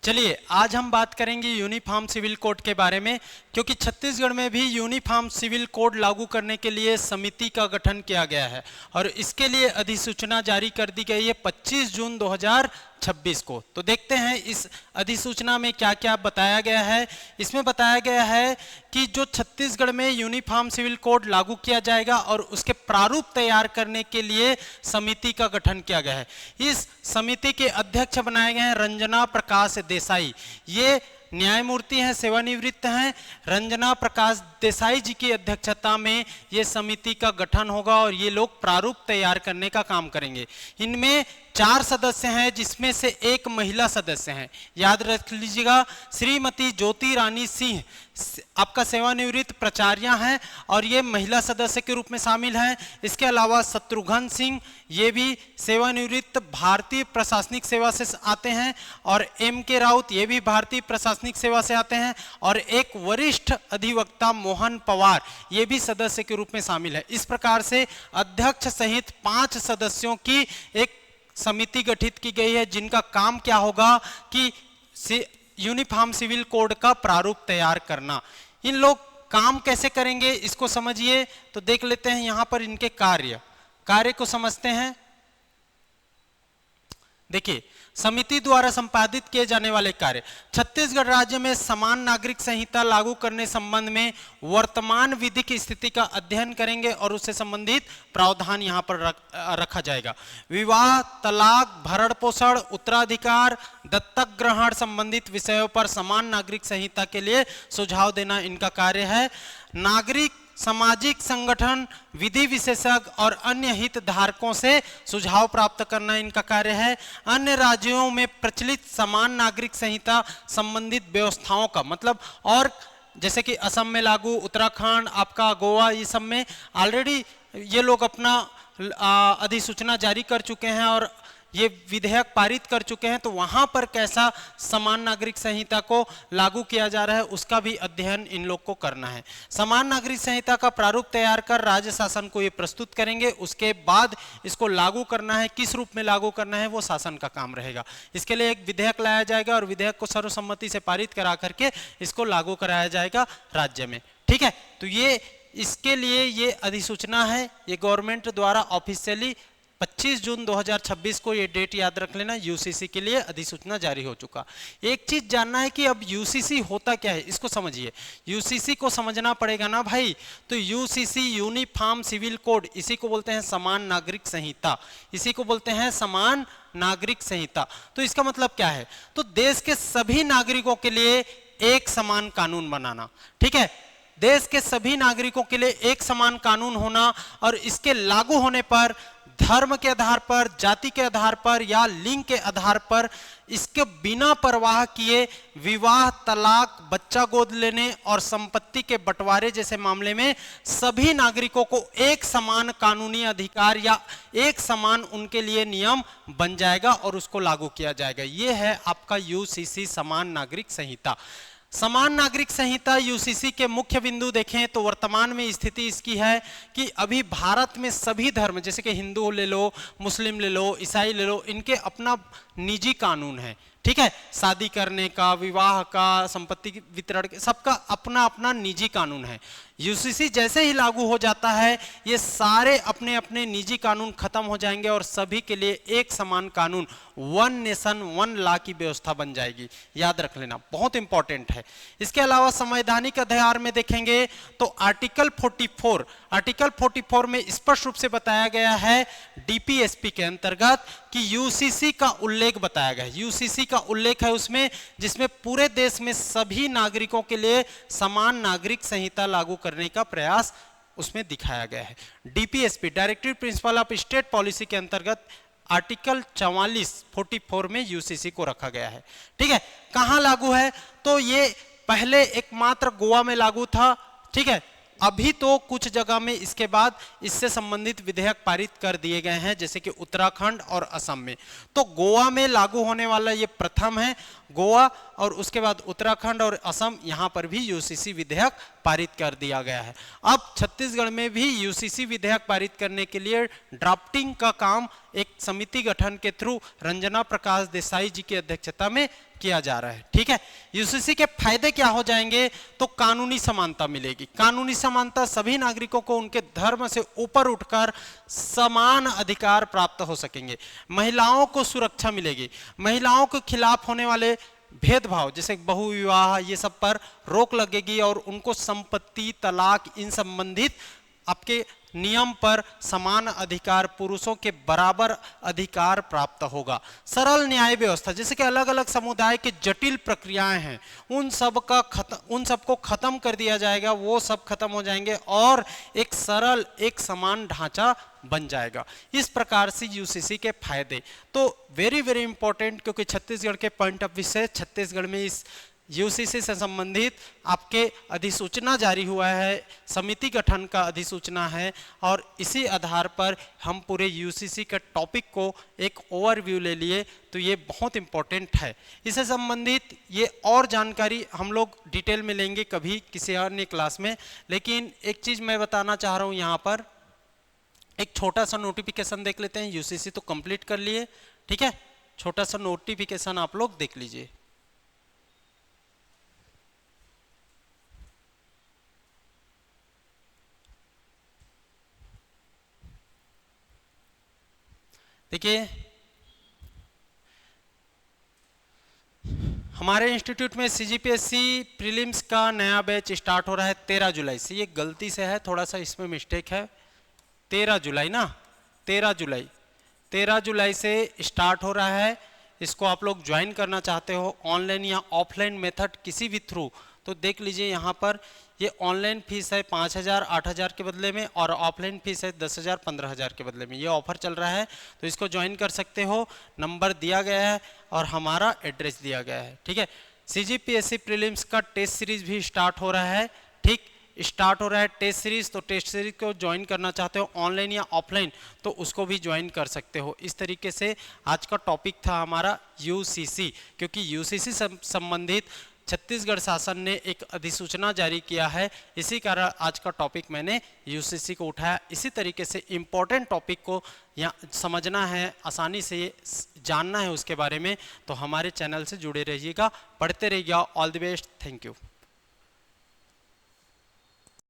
चलिए आज हम बात करेंगे यूनिफॉर्म सिविल कोड के बारे में, क्योंकि छत्तीसगढ़ में भी यूनिफॉर्म सिविल कोड लागू करने के लिए समिति का गठन किया गया है और इसके लिए अधिसूचना जारी कर दी गई है 25 जून 2026 को। तो देखते हैं इस अधिसूचना में क्या क्या बताया गया है। इसमें बताया गया है कि जो छत्तीसगढ़ में यूनिफॉर्म सिविल कोड लागू किया जाएगा और उसके प्रारूप तैयार करने के लिए समिति का गठन किया गया है। इस समिति के अध्यक्ष बनाए गए हैं रंजना प्रकाश देसाई। ये न्यायमूर्ति हैं, सेवानिवृत्त हैं। रंजना प्रकाश देसाई जी की अध्यक्षता में ये समिति का गठन होगा और ये लोग प्रारूप तैयार करने का काम करेंगे। इनमें 4 सदस्य हैं जिसमें से एक महिला सदस्य हैं। याद रख लीजिएगा, श्रीमती ज्योति रानी सिंह आपका सेवानिवृत्त प्राचार्य हैं और ये महिला सदस्य के रूप में शामिल हैं। इसके अलावा शत्रुघ्न सिंह ये भी सेवानिवृत्त भारतीय प्रशासनिक सेवा से आते हैं और M.K. राउत ये भी भारतीय प्रशासनिक सेवा से आते हैं और एक वरिष्ठ अधिवक्ता मोहन पवार ये भी सदस्य के रूप में शामिल है। इस प्रकार से अध्यक्ष सहित 5 सदस्यों की एक समिति गठित की गई है जिनका काम क्या होगा कि यूनिफॉर्म सिविल कोड का प्रारूप तैयार करना। इन लोग काम कैसे करेंगे इसको समझिए। तो देख लेते हैं यहां पर इनके कार्य को समझते हैं। देखिए, समिति द्वारा संपादित किए जाने वाले कार्य। छत्तीसगढ़ राज्य में समान नागरिक संहिता लागू करने संबंध में वर्तमान विधिक स्थिति का अध्ययन करेंगे और उससे संबंधित प्रावधान यहां पर रखा जाएगा। विवाह, तलाक, भरण पोषण, उत्तराधिकार, दत्तक ग्रहण संबंधित विषयों पर समान नागरिक संहिता के लिए सुझाव देना इनका कार्य है। नागरिक सामाजिक संगठन, विधि विशेषज्ञ और अन्य हित धारकों से सुझाव प्राप्त करना इनका कार्य है। अन्य राज्यों में प्रचलित समान नागरिक संहिता संबंधित व्यवस्थाओं का मतलब, और जैसे कि असम में लागू, उत्तराखंड, आपका गोवा, ये सब में ऑलरेडी ये लोग अपना अधिसूचना जारी कर चुके हैं और ये विधेयक पारित कर चुके हैं। तो वहां पर कैसा समान नागरिक संहिता को लागू किया जा रहा है उसका भी अध्ययन इन लोग को करना है। समान नागरिक संहिता का प्रारूप तैयार कर राज्य शासन को ये प्रस्तुत करेंगे। उसके बाद इसको लागू करना है, किस रूप में लागू करना है वो शासन का काम रहेगा। इसके लिए एक विधेयक लाया जाएगा और विधेयक को सर्वसम्मति से पारित करा करके इसको लागू कराया जाएगा राज्य में। ठीक है, तो ये इसके लिए ये अधिसूचना है, ये गवर्नमेंट द्वारा ऑफिशियली 25 जून 2026 को, ये डेट याद रख लेना, यूसीसी के लिए अधिसूचना जारी हो चुका। एक चीज जानना है कि अब यूसीसी होता क्या है, इसको समझिए। यूसीसी को समझना पड़ेगा ना भाई। तो यूसीसी यूनिफॉर्म सिविल कोड, इसी को बोलते हैं समान नागरिक संहिता, इसी को बोलते हैं समान नागरिक संहिता। तो इसका मतलब क्या है? तो देश के सभी नागरिकों के लिए एक समान कानून बनाना। ठीक है, देश के सभी नागरिकों के लिए एक समान कानून होना और इसके लागू होने पर धर्म के आधार पर, जाति के आधार पर या लिंग के आधार पर इसके बिना परवाह किए विवाह, तलाक, बच्चा गोद लेने और संपत्ति के बंटवारे जैसे मामले में सभी नागरिकों को एक समान कानूनी अधिकार या एक समान उनके लिए नियम बन जाएगा और उसको लागू किया जाएगा। यह है आपका यूसीसी समान नागरिक संहिता। समान नागरिक संहिता यूसीसी के मुख्य बिंदु देखें तो वर्तमान में स्थिति इसकी है कि अभी भारत में सभी धर्म, जैसे कि हिंदू ले लो, मुस्लिम ले लो, ईसाई ले लो, इनके अपना निजी कानून है। ठीक है, शादी करने का, विवाह का, संपत्ति वितरण के, सबका अपना अपना निजी कानून है। यूसीसी जैसे ही लागू हो जाता है ये सारे अपने अपने निजी कानून खत्म हो जाएंगे और सभी के लिए एक समान कानून, वन नेशन वन लॉ की व्यवस्था बन जाएगी। याद रख लेना, बहुत इंपॉर्टेंट है। इसके अलावा संवैधानिक अधिकार में देखेंगे तो आर्टिकल 44 में स्पष्ट रूप से बताया गया है डीपीएसपी के अंतर्गत कि यूसीसी का उल्लेख बताया गया है। यूसीसी का उल्लेख है उसमें, जिसमें पूरे देश में सभी नागरिकों के लिए समान नागरिक संहिता लागू करने का प्रयास उसमें दिखाया गया है। DPSP, directive principle of state policy के अंतर्गत आर्टिकल 44 में यूसीसी को रखा गया है। ठीक है, कहां लागू है? तो ये पहले एकमात्र गोवा में लागू था। ठीक है, अभी तो कुछ जगह में इसके बाद इससे संबंधित विधेयक पारित कर दिए गए हैं, जैसे कि उत्तराखंड और असम में। तो गोवा में लागू होने वाला ये प्रथम है, गोवा, और उसके बाद उत्तराखंड और असम, यहां पर भी यूसीसी विधेयक पारित कर दिया गया है। अब छत्तीसगढ़ में भी यूसीसी विधेयक पारित करने के लिए ड्राफ्टिंग का काम एक समिति गठन के थ्रू रंजना प्रकाश देसाई जी की अध्यक्षता में किया जा रहा है। ठीक है, यूसीसी के फायदे क्या हो जाएंगे? तो कानूनी समानता मिलेगी। कानूनी समानता, सभी नागरिकों को उनके धर्म से ऊपर उठकर समान अधिकार प्राप्त हो सकेंगे। महिलाओं को सुरक्षा मिलेगी। महिलाओं के खिलाफ होने वाले भेदभाव जैसे बहुविवाह, ये सब पर रोक लगेगी और उनको संपत्ति, तलाक, इन संबंधित आपके नियम पर समान अधिकार, पुरुषों के बराबर अधिकार प्राप्त होगा। सरल न्याय व्यवस्था, जैसे कि अलग अलग समुदाय के जटिल प्रक्रियाएं हैं, उन सबको खत्म कर दिया जाएगा, वो सब खत्म हो जाएंगे और एक सरल, एक समान ढांचा बन जाएगा। इस प्रकार से यूसीसी के फायदे तो वेरी वेरी इंपॉर्टेंट, क्योंकि छत्तीसगढ़ के पॉइंट ऑफ व्यू से छत्तीसगढ़ में इस यूसीसी से संबंधित आपके अधिसूचना जारी हुआ है, समिति गठन का अधिसूचना है और इसी आधार पर हम पूरे यूसीसी के टॉपिक को एक ओवरव्यू ले लिए, तो ये बहुत इंपॉर्टेंट है। इससे संबंधित ये और जानकारी हम लोग डिटेल में लेंगे कभी किसी अन्य क्लास में, लेकिन एक चीज मैं बताना चाह रहा हूँ, यहाँ पर एक छोटा सा नोटिफिकेशन देख लेते हैं। यूसीसी तो कंप्लीट कर लिए, ठीक है, छोटा सा नोटिफिकेशन आप लोग देख लीजिए। देखिए, हमारे इंस्टीट्यूट में सीजीपीएससी प्रीलिम्स का नया बैच स्टार्ट हो रहा है 13 जुलाई से। ये गलती से है, थोड़ा सा इसमें मिस्टेक है, 13 जुलाई ना, 13 जुलाई से स्टार्ट हो रहा है। इसको आप लोग ज्वाइन करना चाहते हो ऑनलाइन या ऑफलाइन मेथड किसी भी थ्रू, तो देख लीजिए यहाँ पर ये ऑनलाइन फीस है 5,000 8,000 के बदले में और ऑफलाइन फीस है 10,000 15,000 के बदले में। ये ऑफर चल रहा है, तो इसको ज्वाइन कर सकते हो। नंबर दिया गया है और हमारा एड्रेस दिया गया है। ठीक है, सीजीपीएससी प्रीलिम्स का टेस्ट सीरीज भी स्टार्ट हो रहा है। ठीक, स्टार्ट हो रहा है टेस्ट सीरीज, तो टेस्ट सीरीज को ज्वाइन करना चाहते हो ऑनलाइन या ऑफलाइन, तो उसको भी ज्वाइन कर सकते हो। इस तरीके से आज का टॉपिक था हमारा यूसीसी, क्योंकि यूसीसी संबंधित छत्तीसगढ़ शासन ने एक अधिसूचना जारी किया है, इसी कारण आज का टॉपिक मैंने यूसीसी को उठाया। इसी तरीके से इम्पोर्टेंट टॉपिक को यहाँ समझना है, आसानी से जानना है उसके बारे में, तो हमारे चैनल से जुड़े रहिएगा, पढ़ते रहिएगा। All the best, thank you.